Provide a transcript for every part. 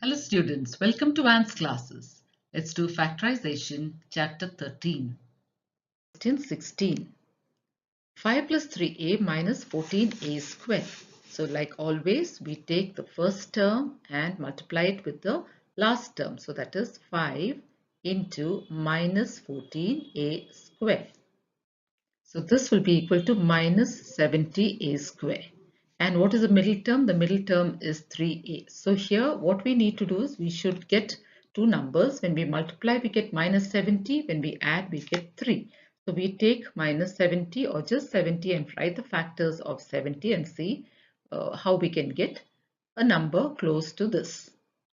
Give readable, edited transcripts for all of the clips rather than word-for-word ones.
Hello students, welcome to Anne's classes. Let's do factorization, chapter 13. Question 16. 5 plus 3a minus 14a square. So like always, we take the first term and multiply it with the last term. So that is 5 into minus 14a square. So this will be equal to minus 70a square. And what is the middle term? The middle term is 3a. So here what we need to do is we should get two numbers. When we multiply, we get minus 70. When we add, we get 3. So we take minus 70 or just 70 and write the factors of 70 and see how we can get a number close to this.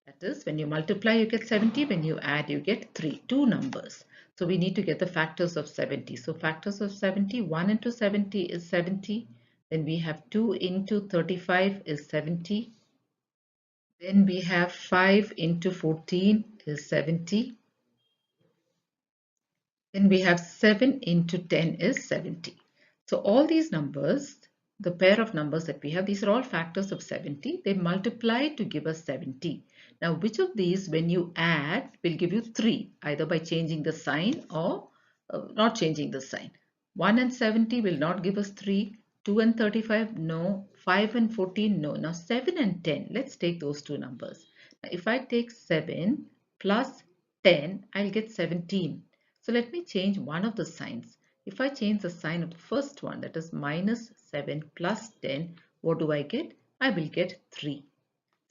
That is, when you multiply, you get 70. When you add, you get 3, two numbers. So we need to get the factors of 70. So factors of 70, 1 into 70 is 70. Then we have 2 into 35 is 70. Then we have 5 into 14 is 70. Then we have 7 into 10 is 70. So all these numbers, the pair of numbers that we have, these are all factors of 70. They multiply to give us 70. Now, which of these, when you add, will give you 3, either by changing the sign or not changing the sign. 1 and 70 will not give us 3. 2 and 35, no. 5 and 14, no. Now, 7 and 10, let's take those two numbers. Now, if I take 7 plus 10, I'll get 17. So let me change one of the signs. If I change the sign of the first one, that is minus 7 plus 10, what do I get? I will get 3.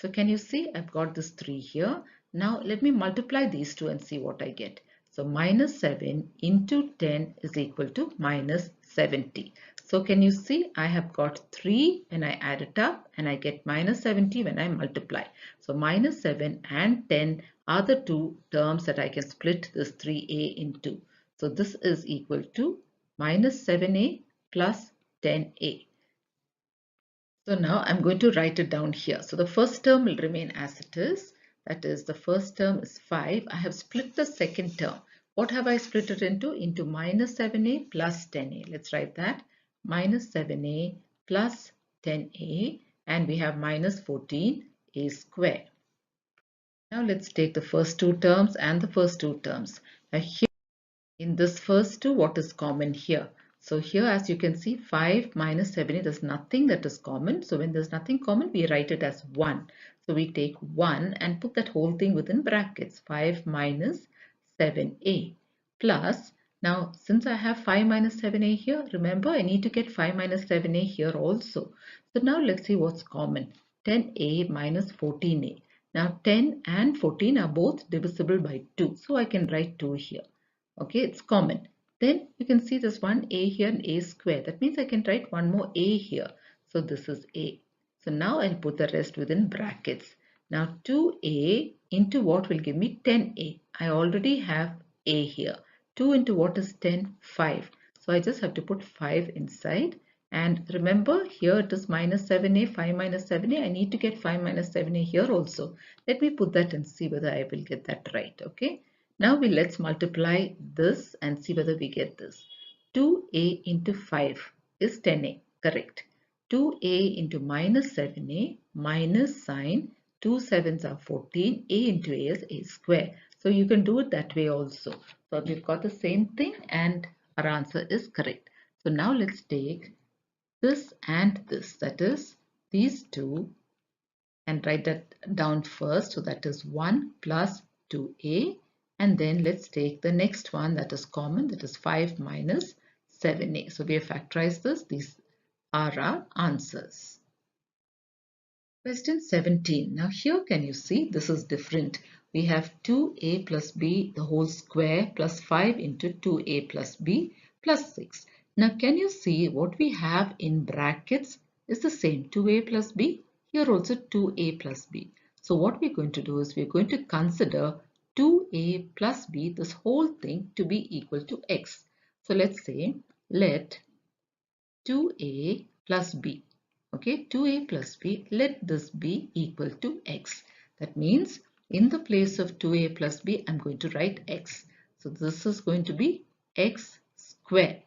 So can you see I've got this 3 here. Now let me multiply these two and see what I get. So minus 7 into 10 is equal to minus 70. So can you see I have got 3 when I add it up and I get minus 70 when I multiply. So minus 7 and 10 are the two terms that I can split this 3a into. So this is equal to minus 7a plus 10a. So now I'm going to write it down here. So the first term will remain as it is. That is, the first term is 5. I have split the second term. What have I split it into? Into minus 7a plus 10a. Let's write that. Minus 7a plus 10a. And we have minus 14a square. Now let's take the first two terms and the first two terms. Now here in this first two, what is common here? So here, as you can see, 5 minus 7, there's nothing that is common. So when there's nothing common, we write it as 1. So we take 1 and put that whole thing within brackets. 5 minus 7a plus, now since I have 5 minus 7a here, remember I need to get 5 minus 7a here also. So now let's see what's common. 10a minus 14a. Now 10 and 14 are both divisible by 2. So I can write 2 here. Okay, it's common. Then you can see there's one a here and a square. That means I can write one more a here. So this is a. So now I'll put the rest within brackets. Now 2a into what will give me 10a. I already have a here. 2 into what is 10? 5. So I just have to put 5 inside. And remember here it is minus 7a, 5 minus 7a. I need to get 5 minus 7a here also. Let me put that and see whether I will get that right. Okay. Now let's multiply this and see whether we get this. 2a into 5 is 10a, correct. 2a into minus 7a minus sign, 2 sevens are 14, a into a is a square. So you can do it that way also. So we've got the same thing and our answer is correct. So now let's take this and this, that is these two, and write that down first. So that is 1 plus 2a. And then let's take the next one that is common, that is 5 minus 7a. So we have factorized this. These are our answers. Question 17. Now here can you see this is different. We have 2a plus b the whole square plus 5 into 2a plus b plus 6. Now can you see what we have in brackets is the same, 2a plus b. Here also 2a plus b. So what we're going to do is we're going to consider 2a plus b, this whole thing, to be equal to x. So let's say let 2a plus b. Okay, 2a plus b, let this be equal to x. That means in the place of 2a plus b, I'm going to write x. So this is going to be x square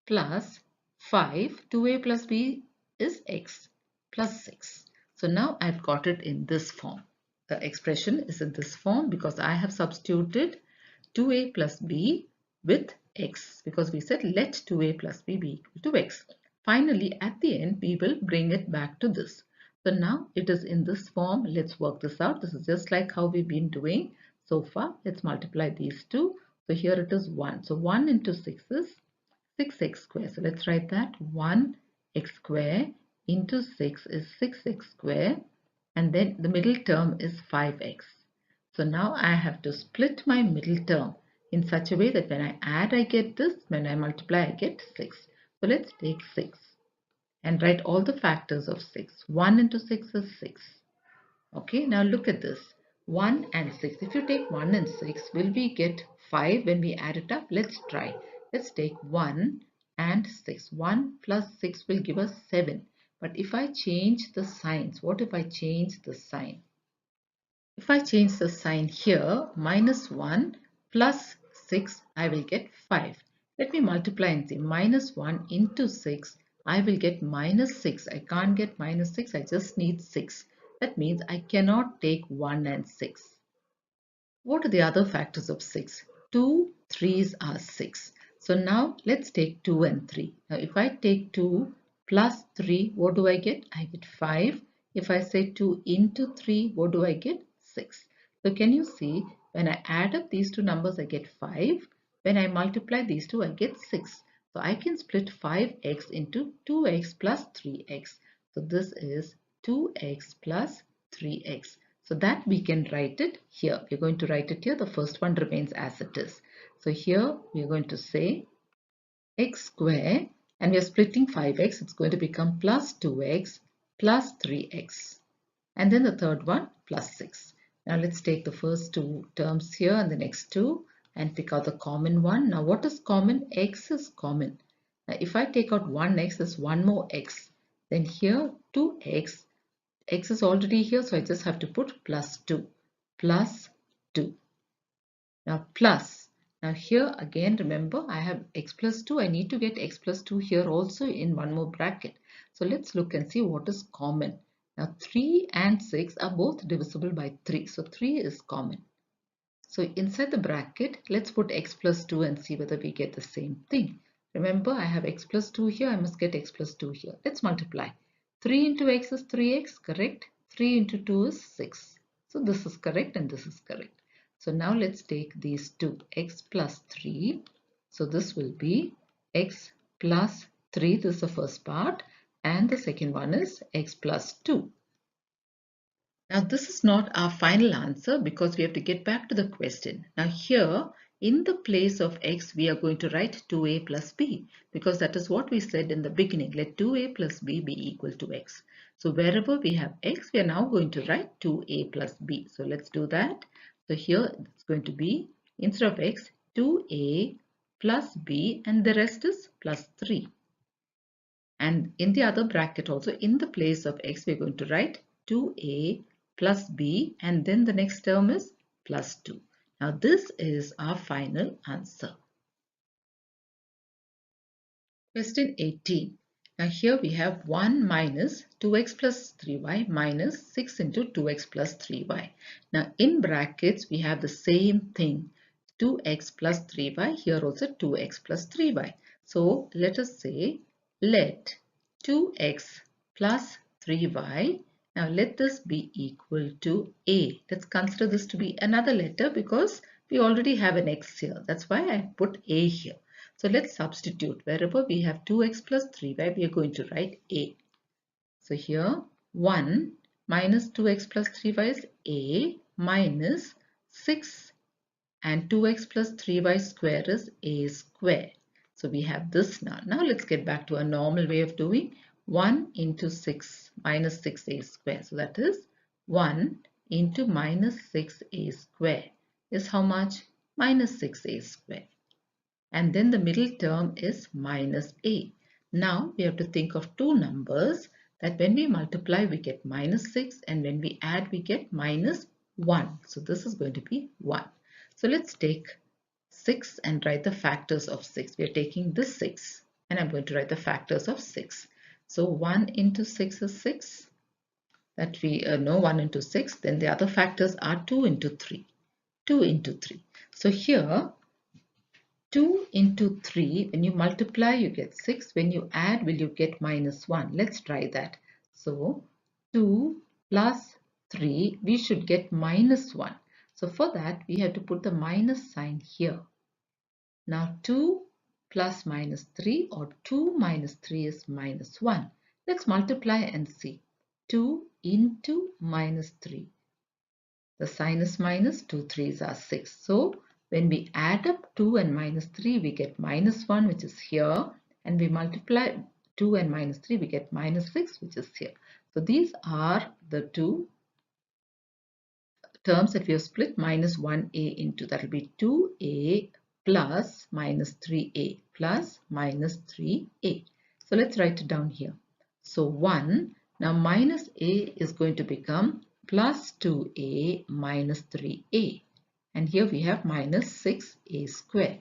plus 5. 2a plus b is x plus 6. So now I've got it in this form. the expression is in this form because I have substituted 2a plus b with x, because we said let 2a plus b be equal to x. Finally, at the end, we will bring it back to this. So now it is in this form. Let's work this out. This is just like how we've been doing so far. Let's multiply these two. So here it is 1. So 1 into 6 is 6x squared. So let's write that 1x squared into 6 is 6x squared, and then the middle term is 5x. So now I have to split my middle term in such a way that when I add I get this, when I multiply I get 6. So let's take 6 and write all the factors of 6. 1 into 6 is 6. Okay, now look at this. 1 and 6. If you take 1 and 6, will we get 5 when we add it up? Let's try. Let's take 1 and 6. 1 plus 6 will give us 7. But if I change the signs, what if I change the sign? If I change the sign here, minus 1 plus 6, I will get 5. Let me multiply and see. Minus 1 into 6, I will get minus 6. I can't get minus 6, I just need 6. That means I cannot take 1 and 6. What are the other factors of 6? 2 3s are 6. So now let's take 2 and 3. Now if I take 2 plus 3, what do I get? I get 5. If I say 2 into 3, what do I get? 6. So can you see, when I add up these two numbers, I get 5. When I multiply these two, I get 6. So I can split 5x into 2x plus 3x. So this is 2x plus 3x. So that we can write it here. We're going to write it here. The first one remains as it is. So here we're going to say x square, and we are splitting 5x. It's going to become plus 2x plus 3x. And then the third one plus 6. Now let's take the first two terms here and the next two and pick out the common one. Now what is common? X is common. Now if I take out one x, there's one more x. Then here 2x. X is already here, so I just have to put plus 2. Plus 2. Now plus. Now here again, remember I have x plus 2. I need to get x plus 2 here also in one more bracket. So let's look and see what is common. Now 3 and 6 are both divisible by 3. So 3 is common. So inside the bracket, let's put x plus 2 and see whether we get the same thing. Remember, I have x plus 2 here. I must get x plus 2 here. Let's multiply. 3 into x is 3x, correct? 3 into 2 is 6. So this is correct and this is correct. So now let's take these two, x plus 3. So this will be x plus 3. This is the first part. And the second one is x plus 2. Now this is not our final answer because we have to get back to the question. Now here in the place of x we are going to write 2a plus b because that is what we said in the beginning. Let 2a plus b be equal to x. So wherever we have x we are now going to write 2a plus b. So let's do that. So here it's going to be instead of x 2a plus b and the rest is plus 3. And in the other bracket also in the place of x we are going to write 2a plus b and then the next term is plus 2. Now this is our final answer. Question 18. Now here we have 1 minus 2x plus 3y minus 6 into 2x plus 3y. Now in brackets we have the same thing. 2x plus 3y, here also 2x plus 3y. So let us say let 2x plus 3y. Now let this be equal to a. Let's consider this to be another letter because we already have an x here. That's why I put a here. So let's substitute. Wherever we have 2x plus 3y, we are going to write a. So here 1 minus 2x plus 3y is a minus 6 and 2x plus 3y square is a square. So we have this now. Now let's get back to a normal way of doing 1 into 6 minus 6a square. So that is 1 into minus 6a square is how much? Minus 6a square. And then the middle term is minus a. Now we have to think of two numbers that when we multiply we get minus 6 and when we add we get minus 1. So this is going to be 1. So let's take 6 and write the factors of 6. We are taking this 6 and I'm going to write the factors of 6. So 1 into 6 is 6. that we know 1 into 6, then the other factors are 2 into 3. 2 into 3. So here 2 into 3, when you multiply you get 6, when you add will you get minus 1. Let's try that. So 2 plus 3, we should get minus 1. So for that we have to put the minus sign here. Now 2 plus minus 3 or 2 minus 3 is minus 1. Let's multiply and see. 2 into minus 3. The sign is minus, 2 3s are 6. So when we add up 2 and minus 3, we get minus 1, which is here. And we multiply 2 and minus 3, we get minus 6, which is here. So these are the two terms that we have split minus 1a into. That will be 2a plus minus 3a plus minus 3a. So let's write it down here. So 1. Now minus a is going to become plus 2a minus 3a. And here we have minus 6a squared.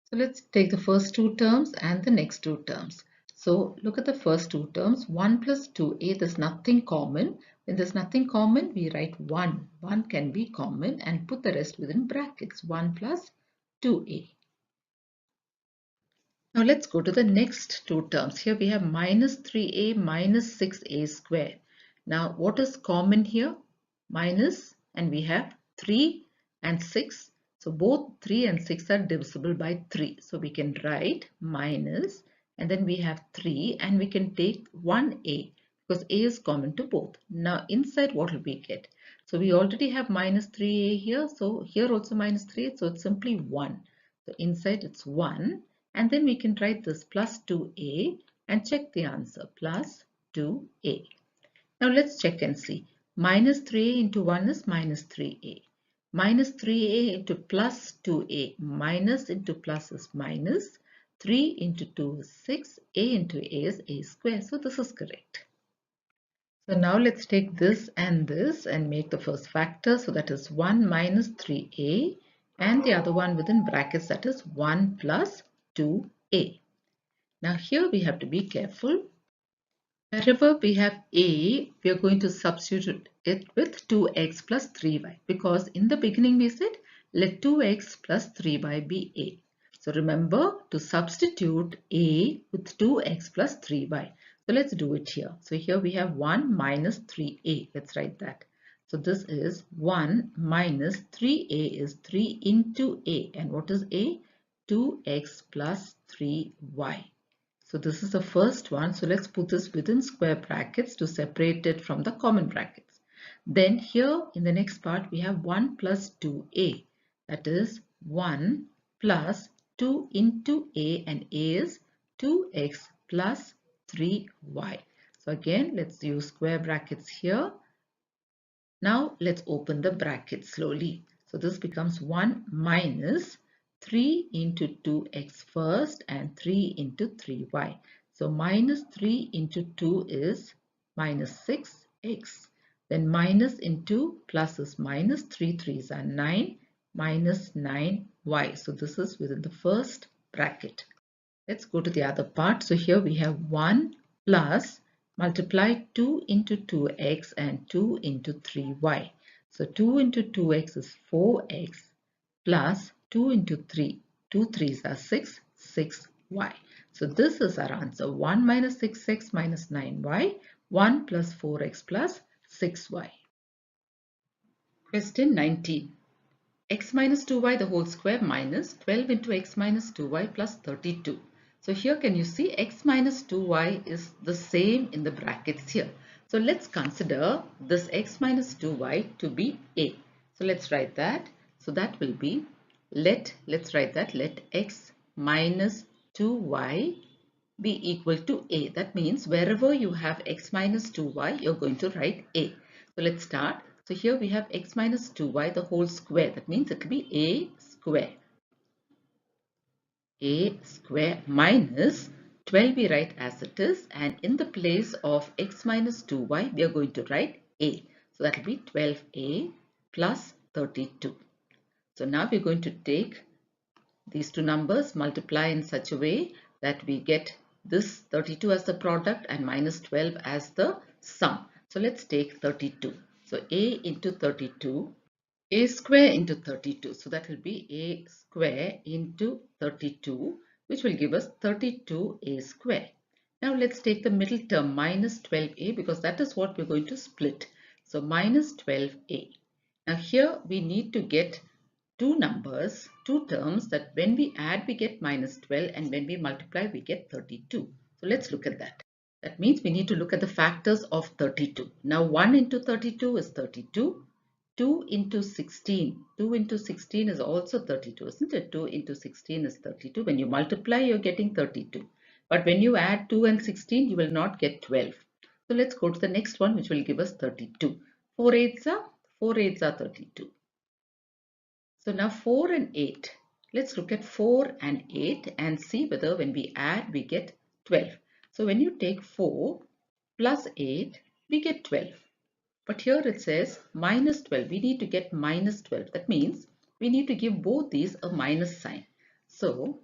So let's take the first two terms and the next two terms. So look at the first two terms. 1 plus 2a, there's nothing common. When there's nothing common, we write 1. 1 can be common and put the rest within brackets. 1 plus 2a. Now let's go to the next two terms. Here we have minus 3a minus 6a squared. Now what is common here? Minus, and we have 3 and 6. So both 3 and 6 are divisible by 3. So we can write minus, and then we have 3, and we can take 1a because a is common to both. Now inside what will we get? So we already have minus 3a here. So here also minus 3. So it's simply 1. So inside it's 1. And then we can write this plus 2a and check the answer, plus 2a. Now let's check and see. Minus 3a into 1 is minus 3a. Minus 3a into plus 2a. Minus into plus is minus. 3 into 2 is 6. A into a is a square. So this is correct. So now let's take this and make the first factor. So that is 1 minus 3a and the other one within brackets, that is 1 plus 2a. Now here we have to be careful. Wherever we have a, we are going to substitute it with 2x plus 3y because in the beginning we said let 2x plus 3y be a. So remember to substitute a with 2x plus 3y. So let's do it here. So here we have 1 minus 3a. Let's write that. So this is 1 minus 3a is 3 into a. And what is a? 2x plus 3y. So this is the first one. So let's put this within square brackets to separate it from the common brackets. Then here in the next part we have 1 plus 2a. That is 1 plus 2 into a, and a is 2x plus 3y. So again let's use square brackets here. Now let's open the brackets slowly. So this becomes 1 minus 3 into 2x first and 3 into 3y. So minus 3 into 2 is minus 6x. Then minus into plus is minus 3 3s are 9 minus 9y. So this is within the first bracket. Let's go to the other part. So here we have 1 plus multiply 2 into 2x and 2 into 3y. So 2 into 2x is 4x plus 2 into 3. 2 3s are 6, 6y. So this is our answer. 1 minus 6x minus 9y. 1 plus 4x plus 6y. Question 19. X minus 2y the whole square minus 12 into x minus 2y plus 32. So here can you see x minus 2y is the same in the brackets here. So let's consider this x minus 2y to be a. So let's write that. So that will be let's write that let x minus 2y be equal to a. That means wherever you have x minus 2y you're going to write a. So let's start. So here we have x minus 2y the whole square. That means it will be a square. A square minus 12 we write as it is, and in the place of x minus 2y we are going to write a. So that will be 12a plus 32. So now we are going to take these two numbers, multiply in such a way that we get this 32 as the product and minus 12 as the sum. So let's take 32. So a into 32, a square into 32. So that will be a square into 32, which will give us 32a square. Now let's take the middle term minus 12a because that is what we're going to split. So minus 12a. Now here we need to get two numbers, two terms that when we add we get minus 12 and when we multiply we get 32. So let's look at that. That means we need to look at the factors of 32. Now 1 into 32 is 32. 2 into 16. 2 into 16 is also 32, isn't it? 2 into 16 is 32. When you multiply, you're getting 32. But when you add 2 and 16, you will not get 12. So let's go to the next one, which will give us 32. 4 eighths are 32. So now 4 and 8. Let's look at 4 and 8 and see whether when we add, we get 12. So when you take 4 plus 8, we get 12. But here it says minus 12. We need to get minus 12. That means we need to give both these a minus sign. So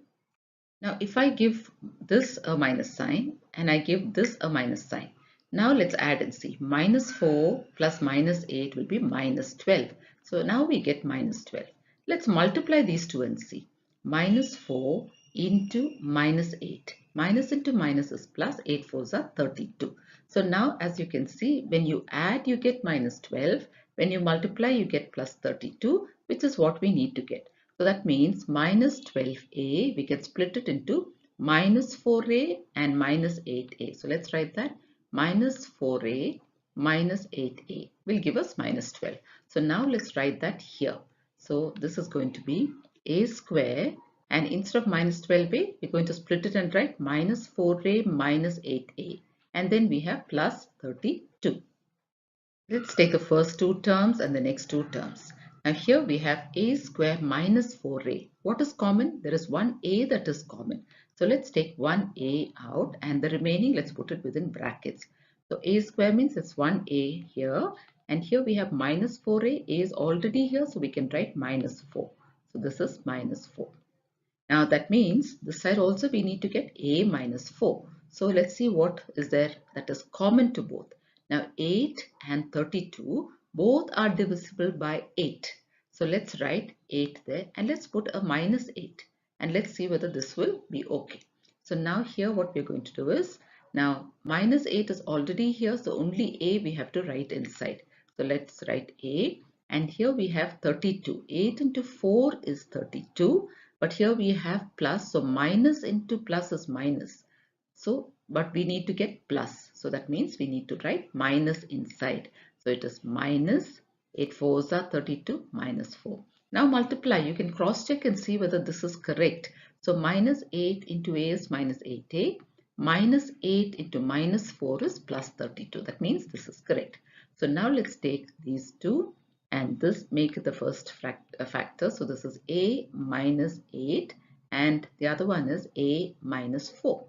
now if I give this a minus sign and I give this a minus sign. Now let's add and see. Minus 4 plus minus 8 will be minus 12. So now we get minus 12. Let's multiply these two and see. Minus 4 into minus 8. Minus into minus is plus. 8 fours are 32. So now as you can see, when you add you get minus 12. When you multiply you get plus 32, which is what we need to get. So that means minus 12a, we can split it into minus 4a and minus 8a. So let's write that. Minus 4a minus 8a will give us minus 12. So now let's write that here. So this is going to be a square, and instead of minus 12a, we're going to split it and write minus 4a minus 8a. And then we have plus 32. Let's take the first two terms and the next two terms. Now here we have a square minus 4a. What is common? There is one a that is common. So let's take one a out and the remaining let's put it within brackets. So a square means it's 1a here, and here we have minus 4a. A is already here, so we can write minus 4. So this is minus 4. Now that means this side also we need to get a minus 4. So let's see what is there that is common to both. Now 8 and 32 both are divisible by 8. So let's write 8 there and let's put a minus 8 and let's see whether this will be okay. So now here what we're going to do is, now minus 8 is already here, so only a we have to write inside. So let's write a, and here we have 32. 8 into 4 is 32. But here we have plus, so minus into plus is minus. So, but we need to get plus. So that means we need to write minus inside. So it is minus 8 fours are 32 minus 4. Now multiply. You can cross check and see whether this is correct. So minus 8 into a is minus 8a. Minus 8 into minus 4 is plus 32. That means this is correct. So now let's take these two and this make the first factor. So this is a minus 8 and the other one is a minus 4.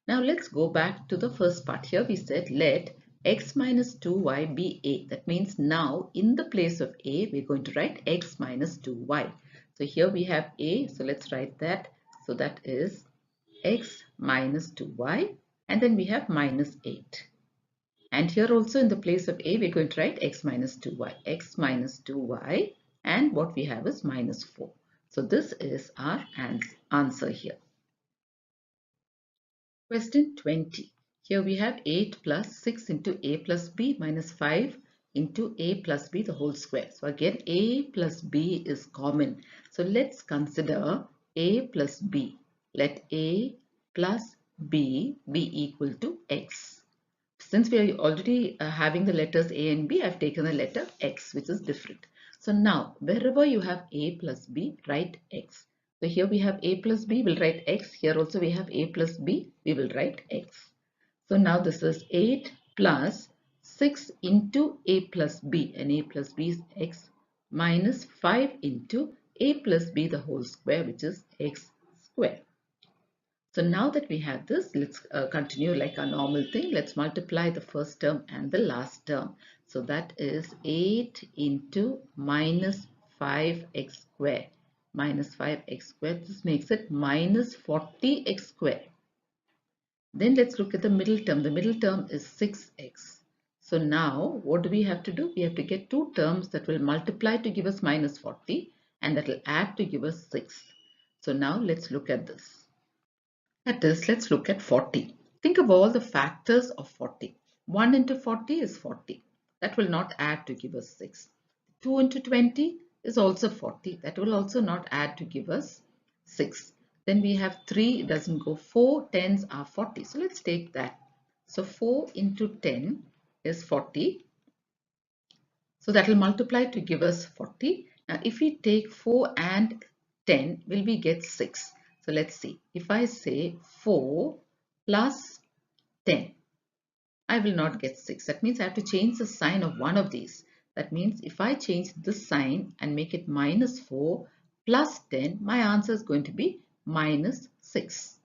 Now let's go back to the first part. Here we said let x minus 2y be a. That means now in the place of a we're going to write x minus 2y. So here we have a, so let's write that. So that is x minus 2y, and then we have minus 8. And here also in the place of a, we're going to write x minus 2y. X minus 2y, and what we have is minus 4. So this is our answer here. Question 20. Here we have 8 plus 6 into a plus b minus 5 into a plus b the whole square. So again a plus b is common. So let's consider a plus b. Let a plus b be equal to x. Since we are already having the letters a and b, I have taken the letter x, which is different. So now, wherever you have a plus b, write x. So here we have a plus b, we'll write x. Here also we have a plus b, we will write x. So now this is 8 plus 6 into a plus b, and a plus b is x, minus 5 into a plus b the whole square, which is x square. So now that we have this, let's continue like our normal thing. Let's multiply the first term and the last term. So that is 8 into minus 5x square. Minus 5x square. This makes it minus 40x square. Then let's look at the middle term. The middle term is 6x. So now what do we have to do? We have to get two terms that will multiply to give us minus 40 and that will add to give us 6. So now let's look at this. That is, let's look at 40. Think of all the factors of 40. 1 into 40 is 40. That will not add to give us 6. 2 into 20 is also 40. That will also not add to give us 6. Then we have 3, it doesn't go. 4 tens are 40. So let's take that. So 4 into 10 is 40. So that will multiply to give us 40. Now if we take 4 and 10, will we get 6? So let's see. If I say 4 plus 10, I will not get 6. That means I have to change the sign of one of these. That means if I change this sign and make it minus 4 plus 10, my answer is going to be minus 6.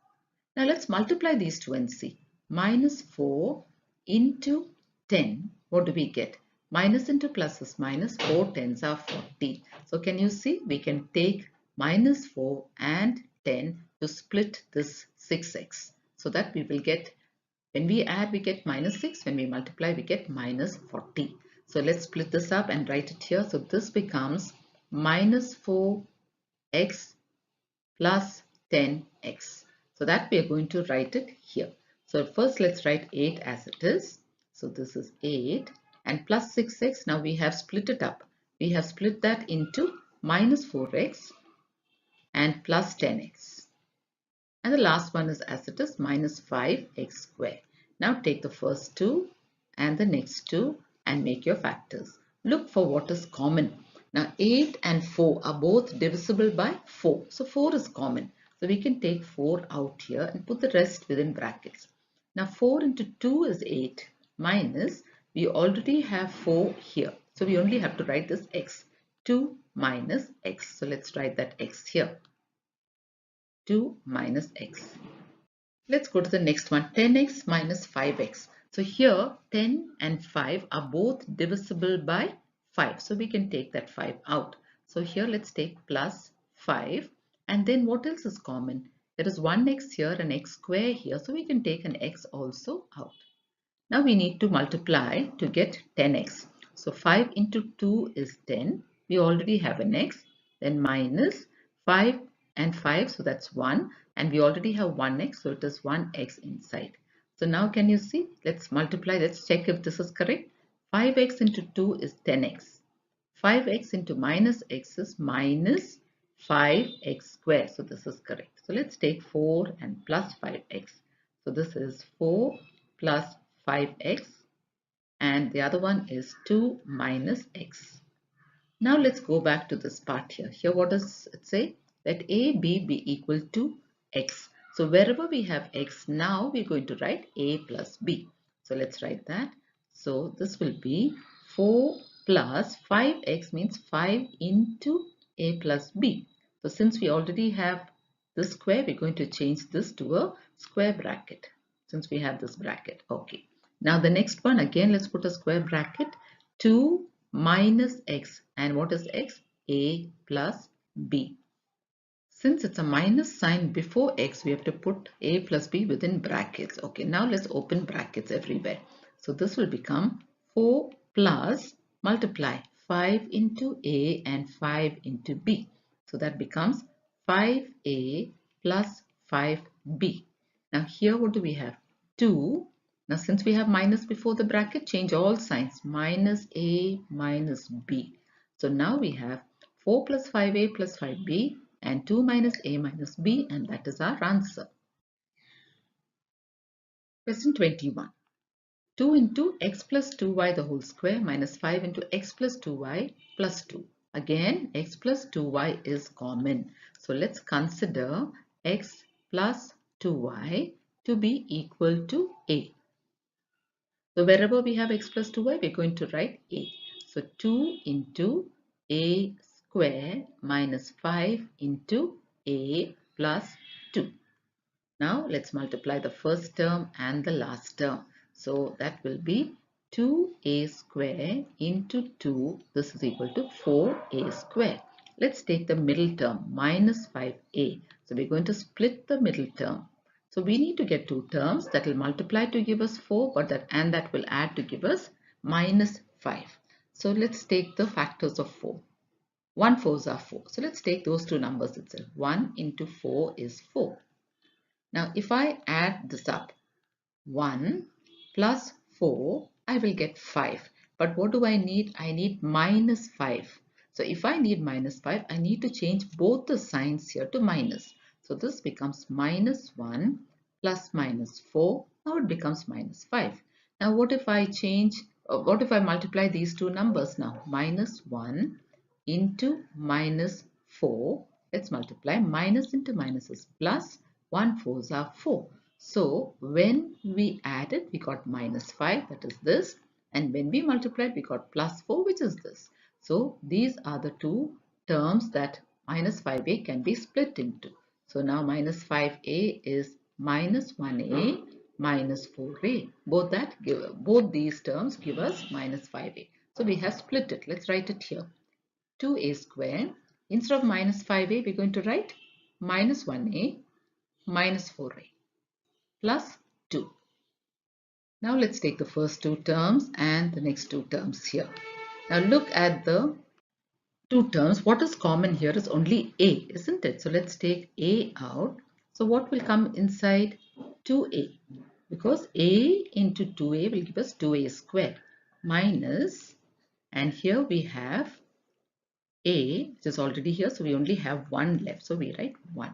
Now let's multiply these two and see. Minus 4 into 10, what do we get? Minus into plus is minus, 4 tens are 40. So can you see? We can take minus 4 and 10 to split this 6x. So that we will get, when we add we get minus 6, when we multiply we get minus 40. So let's split this up and write it here. So this becomes minus 4x plus 10x. So that we are going to write it here. So first let's write 8 as it is. So this is 8 and plus 6x. Now we have split it up. We have split that into minus 4x and plus 10x. And the last one is as it is, minus 5x squared. Now take the first two and the next two and make your factors. Look for what is common. Now 8 and 4 are both divisible by 4. So 4 is common. So we can take 4 out here and put the rest within brackets. Now 4 into 2 is 8 minus, we already have 4 here. So we only have to write this x. 2 minus x. So let's write that x here. 2 minus x. Let's go to the next one. 10x minus 5x. So here 10 and 5 are both divisible by 5. So we can take that 5 out. So here let's take plus 5. And then what else is common? There is 1x here and x square here. So we can take an x also out. Now we need to multiply to get 10x. So 5 into 2 is 10. We already have an x. Then minus 5 and 5. So that's 1. And we already have 1x. So it is 1x inside. So now can you see? Let's multiply. Let's check if this is correct. 5x into 2 is 10x. 5x into minus x is minus 5x squared. So this is correct. So let's take 4 and plus 5x. So this is 4 plus 5x and the other one is 2 minus x. Now let's go back to this part here. Here what does it say? Let a, b be equal to x. So wherever we have x, now we're going to write a plus b. So let's write that. So this will be 4 plus 5x means 5 into a plus b. So since we already have this square, we're going to change this to a square bracket. Since we have this bracket. Okay. Now the next one, again let's put a square bracket. 2 minus x, and what is x? A plus b. Since it's a minus sign before x, we have to put a plus b within brackets. Okay, now let's open brackets everywhere. So this will become 4 plus multiply 5 into a and 5 into b. So that becomes 5a plus 5b. Now here what do we have? 2. Now since we have minus before the bracket, change all signs. Minus a minus b. So now we have 4 plus 5a plus 5b and 2 minus a minus b, and that is our answer. Question 21. 2 into x plus 2y the whole square minus 5 into x plus 2y plus 2. Again, x plus 2y is common. So let's consider x plus 2y to be equal to a. So wherever we have x plus 2y, we're going to write a. So 2 into a square minus 5 into a plus 2. Now let's multiply the first term and the last term. So that will be 2a square into 2. This is equal to 4a square. Let's take the middle term minus 5a. So we're going to split the middle term. So we need to get two terms that will multiply to give us 4, but that will add to give us minus 5. So let's take the factors of 4. 1 fours are 4. So let's take those two numbers itself. 1 into 4 is 4. Now if I add this up, 1 plus 4, I will get 5. But what do I need? I need minus 5. So if I need minus 5, I need to change both the signs here to minus. So this becomes minus 1 plus minus 4. Now it becomes minus 5. Now what if I multiply these two numbers now? Minus 1 into minus 4. Let's multiply. Minus into minus is plus. 1 fours are 4. So when we added, we got minus 5, that is this. And when we multiplied, we got plus 4, which is this. So these are the two terms that minus 5a can be split into. So now minus 5a is minus 1a minus 4a. Both these terms give us minus 5a. So we have split it. Let's write it here. 2a square. Instead of minus 5a, we're going to write minus 1a minus 4a plus 2. Now let's take the first two terms and the next two terms here. Now look at the two terms. What is common here is only a, isn't it? So let's take a out. So what will come inside? 2a, because a into 2a will give us 2a square minus, and here we have a, which is already here, so we only have 1 left, so we write 1.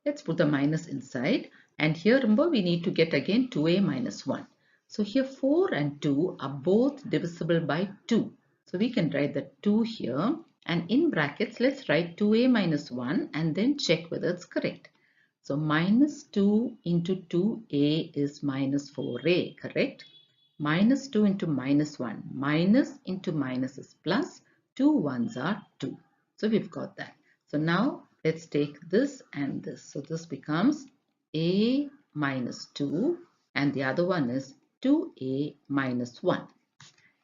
Let's put the minus inside, and here remember we need to get again 2a minus 1. So here 4 and 2 are both divisible by 2. So we can write the 2 here, and in brackets let's write 2a minus 1 and then check whether it's correct. So minus 2 into 2a is minus 4a, correct? Minus 2 into minus 1, minus into minus is plus, 2 ones are 2. So we've got that. So now let's take this and this. So this becomes a minus 2 and the other one is 2a minus 1.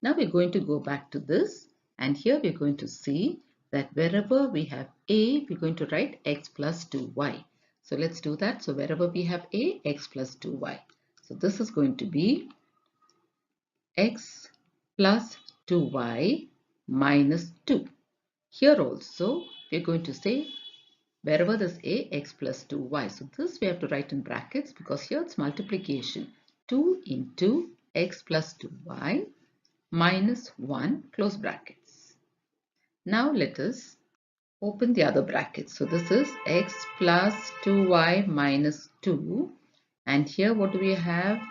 Now we're going to go back to this, and here we're going to see that wherever we have a, we're going to write x plus 2y. So let's do that. So wherever we have a, x plus 2y. So this is going to be x plus 2y minus 2. Here also we're going to say wherever there's a, x plus 2y. So this we have to write in brackets because here it's multiplication. 2 into x plus 2y minus 1, close brackets. Now let us open the other bracket. So this is x plus 2y minus 2. And here what do we have?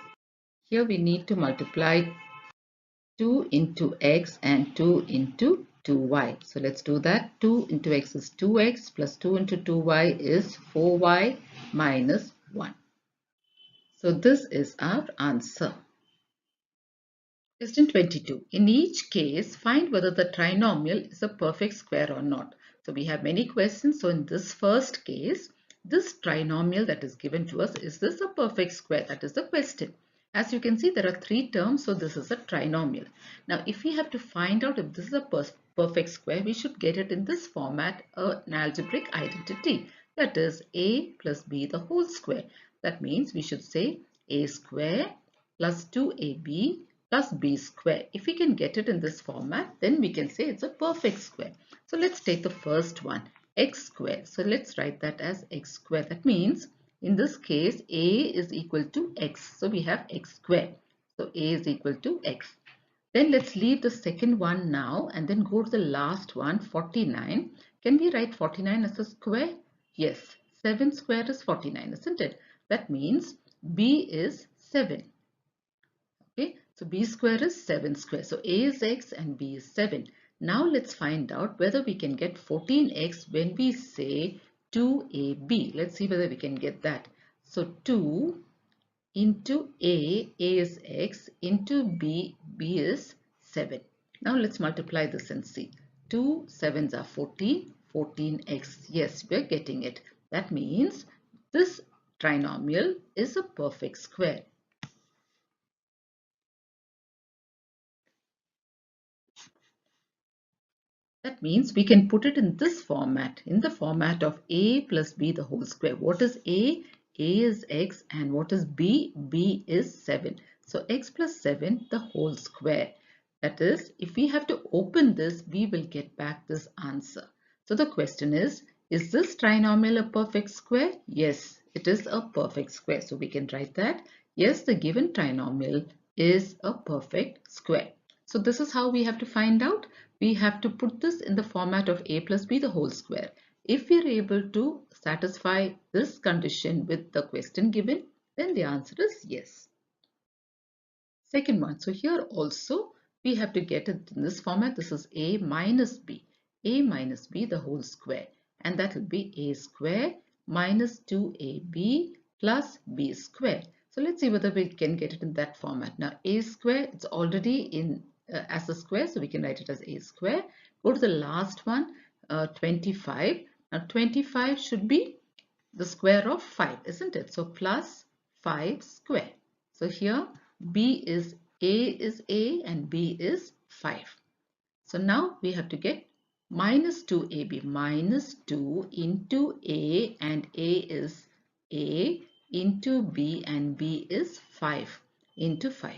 Here we need to multiply 2 into x and 2 into 2y. So let's do that. 2 into x is 2x plus 2 into 2y is 4y minus 1. So this is our answer. Question 22. In each case, find whether the trinomial is a perfect square or not. So we have many questions. So in this first case, this trinomial that is given to us, is this a perfect square? That is the question. As you can see, there are three terms, so this is a trinomial. Now, if we have to find out if this is a perfect square, we should get it in this format, an algebraic identity. That is a plus b the whole square. That means we should say a square plus 2ab plus b square. If we can get it in this format, then we can say it's a perfect square. So let's take the first one, x square. So let's write that as x square. That means in this case, a is equal to x. So we have x square. So a is equal to x. Then let's leave the second one now and then go to the last one, 49. Can we write 49 as a square? Yes, 7 square is 49, isn't it? That means b is 7. Okay, so b square is 7 square. So a is x and b is 7. Now let's find out whether we can get 14x when we say 2ab. Let's see whether we can get that. So 2 into a is x, into b is 7. Now let's multiply this and see. 2 7s are 14, 14x. Yes, we're getting it. That means this trinomial is a perfect square. That means we can put it in this format, in the format of a plus b the whole square. What is a? A is x, and what is b? B is 7. So x plus 7 the whole square. That is, if we have to open this, we will get back this answer. So the question is this trinomial a perfect square? Yes, it is a perfect square. So we can write that. Yes, the given trinomial is a perfect square. So this is how we have to find out. We have to put this in the format of a plus b the whole square. If we are able to satisfy this condition with the question given, then the answer is yes. Second one, so here also we have to get it in this format. This is a minus b the whole square, and that will be a square minus 2ab plus b square. So let's see whether we can get it in that format. Now a square, it's already in as a square, so we can write it as a square. Go to the last one, 25. Now 25 should be the square of 5, isn't it? So plus 5 square. So here b is a and b is 5. So now we have to get minus 2ab, minus 2 into a, and a is a, into b, and b is 5 into 5.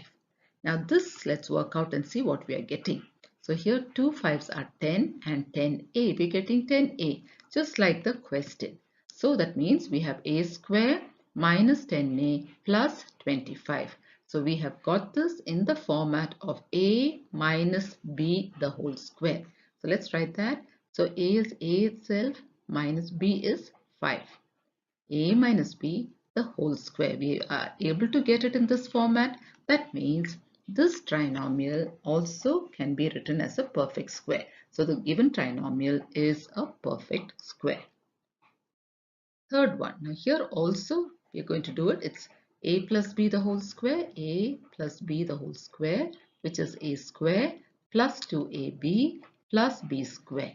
Now this, let's work out and see what we are getting. So here 2 5s are 10 and 10a. We're getting 10a, just like the question. So that means we have a square minus 10a plus 25. So we have got this in the format of a minus b the whole square. So let's write that. So a is a itself minus b is 5. A minus b the whole square. We are able to get it in this format. That means this trinomial also can be written as a perfect square. So the given trinomial is a perfect square. Third one. Now here also we are going to do it. It's a plus b the whole square, a plus b the whole square, which is a square plus 2ab plus b square.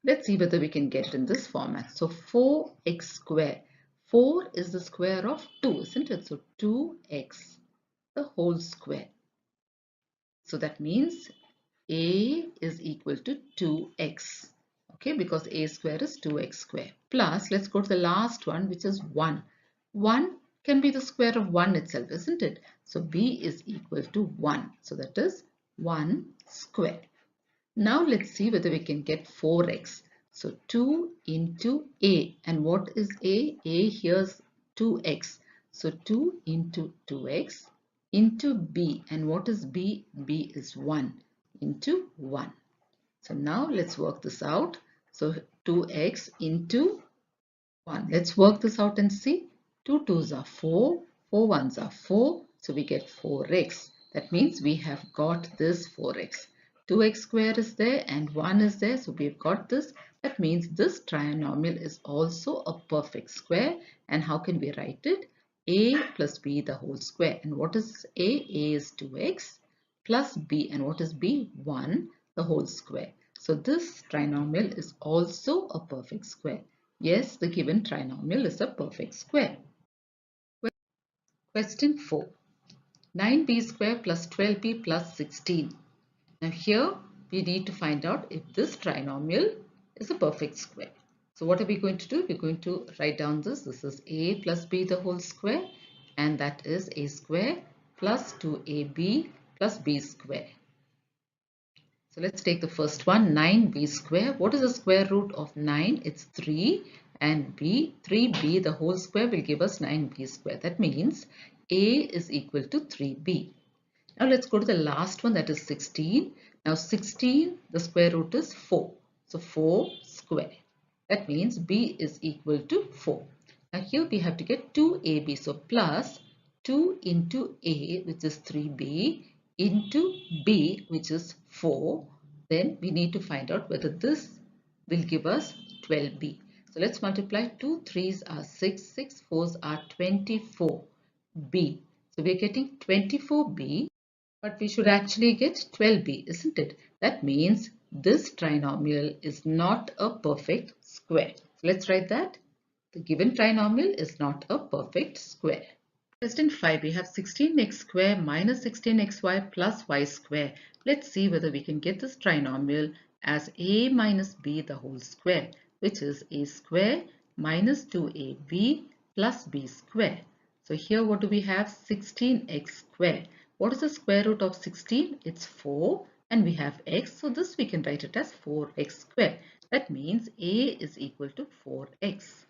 Let's see whether we can get it in this format. So 4x square. 4 is the square of 2, isn't it? So 2x the whole square. So that means a is equal to 2x. Okay, because a square is 2x square. Plus, let's go to the last one, which is 1. 1 can be the square of 1 itself, isn't it? So b is equal to 1. So that is 1 square. Now let's see whether we can get 4x. So 2 into a. And what is a? A here's 2x. So 2 into 2x into b. And what is b? B is 1 into 1. So now let's work this out. So 2x into 1. Let's work this out and see. 2 2s are 4. 4 1s are 4. So we get 4x. That means we have got this 4x. 2x square is there and 1 is there. So we've got this. That means this trinomial is also a perfect square. And how can we write it? A plus b the whole square. And what is a? A is 2x plus b. And what is b? 1 the whole square. So this trinomial is also a perfect square. Yes, the given trinomial is a perfect square. Question 4. 9b square plus 12b plus 16. Now here we need to find out if this trinomial is a perfect square. So what are we going to do? We're going to write down this. This is a plus b the whole square, and that is a square plus 2ab plus b square. So let's take the first one, 9b square. What is the square root of 9? It's 3, and b, 3b the whole square will give us 9b square. That means a is equal to 3b. Now let's go to the last one, that is 16. Now 16, the square root is 4. So 4 square. That means b is equal to 4. Now here we have to get 2ab. So plus 2 into a, which is 3b, into b, which is 4. Then we need to find out whether this will give us 12b. So let's multiply. 2 3s are 6, 6 4s are 24b. So we're getting 24b. But we should actually get 12b, isn't it? That means this trinomial is not a perfect square. So let's write that. The given trinomial is not a perfect square. Question 5, we have 16x square minus 16xy plus y square. Let's see whether we can get this trinomial as a minus b the whole square, which is a square minus 2ab plus b square. So here what do we have? 16x square. What is the square root of 16? It's 4 and we have x. So this we can write it as 4x square. That means a is equal to 4x.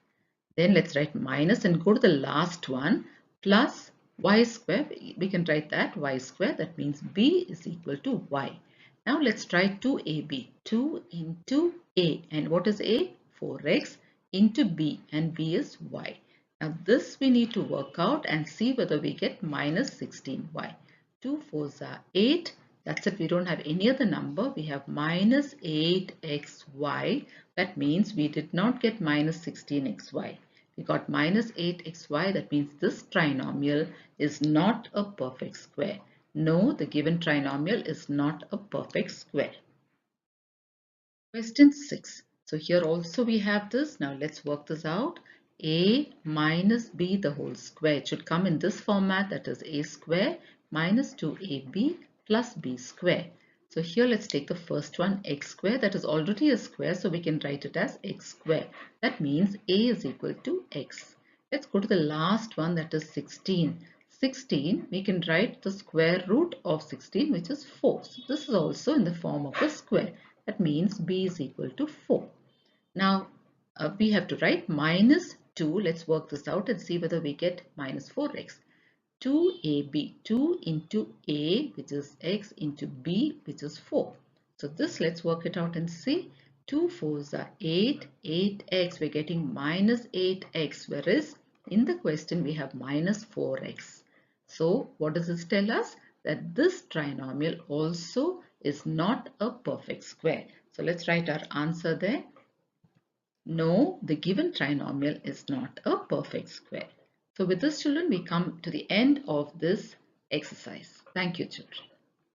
Then let's write minus and go to the last one, plus y square. We can write that y square. That means b is equal to y. Now let's try 2ab. 2 into a. And what is a? 4x into b. And b is y. Now this we need to work out and see whether we get minus 16y. 2 4s are 8. That's it. We don't have any other number. We have minus 8xy. That means we did not get minus 16xy. We got minus 8xy. That means this trinomial is not a perfect square. No, the given trinomial is not a perfect square. Question 6. So here also we have this. Now let's work this out. A minus b the whole square. It should come in this format, that is a square minus 2ab plus b square. So here let's take the first one, x square. That is already a square, so we can write it as x square. That means a is equal to x. Let's go to the last one, that is 16. 16, we can write the square root of 16, which is 4. So this is also in the form of a square. That means b is equal to 4. Now we have to write minus 2. Let's work this out and see whether we get minus 4x. 2ab, 2 into a, which is x, into b, which is 4. So this, let's work it out and see. 2 4s are 8, 8x, we're getting minus 8x, whereas in the question we have minus 4x. So what does this tell us? That this trinomial also is not a perfect square. So let's write our answer there. No, the given trinomial is not a perfect square. So with this, children, we come to the end of this exercise. Thank you, children.